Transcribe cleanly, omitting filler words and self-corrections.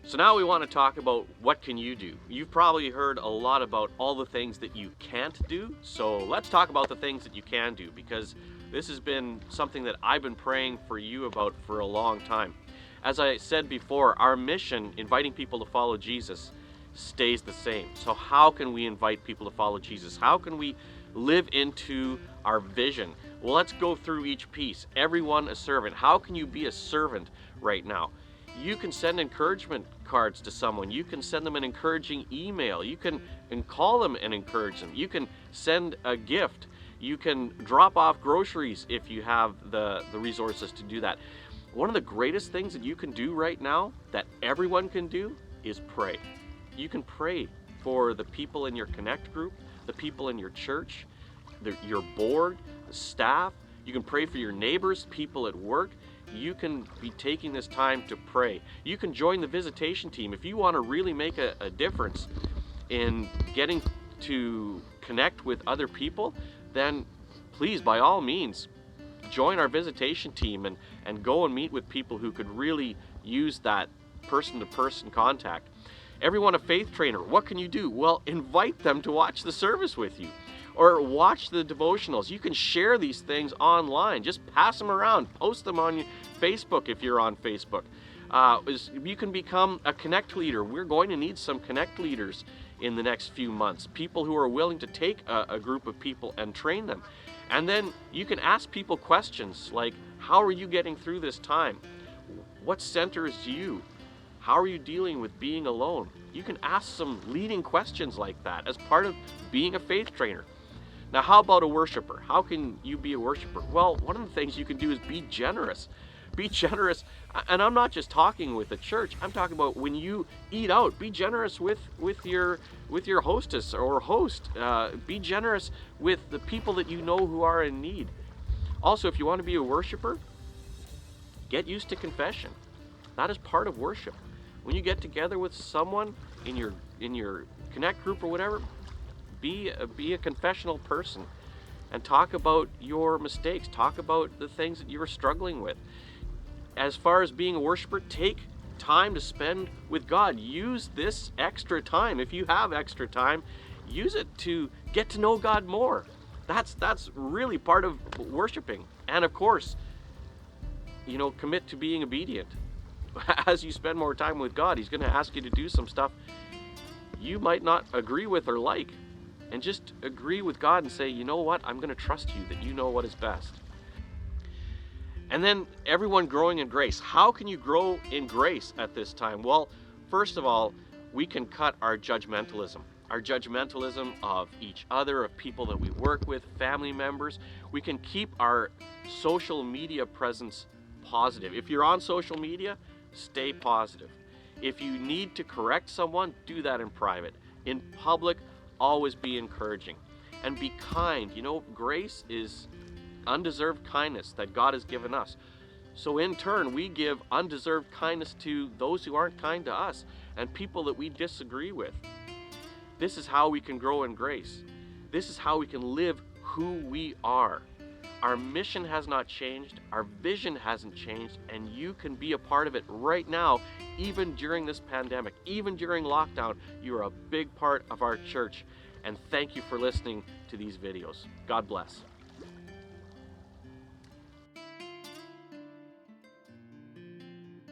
So now we want to talk about what can you do. You've probably heard a lot about all the things that you can't do. So let's talk about the things that you can do, because this has been something that I've been praying for you about for a long time. As I said before, our mission, inviting people to follow Jesus, stays the same. So how can we invite people to follow Jesus? How can we live into our vision? Well, let's go through each piece. Everyone a servant. How can you be a servant right now? You can send encouragement cards to someone. You can send them an encouraging email. You can call them and encourage them. You can send a gift. You can drop off groceries if you have the resources to do that. One of the greatest things that you can do right now, that everyone can do, is pray. You can pray for the people in your Connect group, the people in your church, your board, the staff. You can pray for your neighbors, people at work. You can be taking this time to pray. You can join the visitation team. If you want to really make a difference in getting to connect with other people, then please, by all means, join our visitation team and go and meet with people who could really use that person-to-person contact. Everyone a faith trainer. What can you do? Well, invite them to watch the service with you, or watch the devotionals. You can share these things online. Just pass them around. Post them on Facebook if you're on Facebook. You can become a Connect leader. We're going to need some Connect leaders in the next few months. People who are willing to take a group of people and train them. And then you can ask people questions like, how are you getting through this time? What centers you? How are you dealing with being alone? You can ask some leading questions like that as part of being a faith trainer. Now, how about a worshiper? How can you be a worshiper? Well, one of the things you can do is be generous. Be generous, and I'm not just talking with the church. I'm talking about when you eat out. Be generous with your hostess or host. Be generous with the people that you know who are in need. Also, if you want to be a worshiper, get used to confession. That is part of worship. When you get together with someone in your Connect group or whatever, be a confessional person and talk about your mistakes. Talk about the things that you're struggling with. As far as being a worshiper, take time to spend with God. Use this extra time. If you have extra time, use it to get to know God more. That's really part of worshiping. And of course, commit to being obedient. As you spend more time with God, He's going to ask you to do some stuff you might not agree with or like. And just agree with God and say, you know what, I'm going to trust you that you know what is best. And then everyone growing in grace. How can you grow in grace at this time? Well, first of all, we can cut our judgmentalism. Our judgmentalism of each other, of people that we work with, family members. We can keep our social media presence positive. If you're on social media, stay positive. If you need to correct someone, do that in private. In public, always be encouraging. And be kind. Grace is undeserved kindness that God has given us. So in turn, we give undeserved kindness to those who aren't kind to us and people that we disagree with. This is how we can grow in grace. This is how we can live who we are. Our mission has not changed, our vision hasn't changed, and you can be a part of it right now, even during this pandemic, even during lockdown. You are a big part of our church, and thank you for listening to these videos. God bless.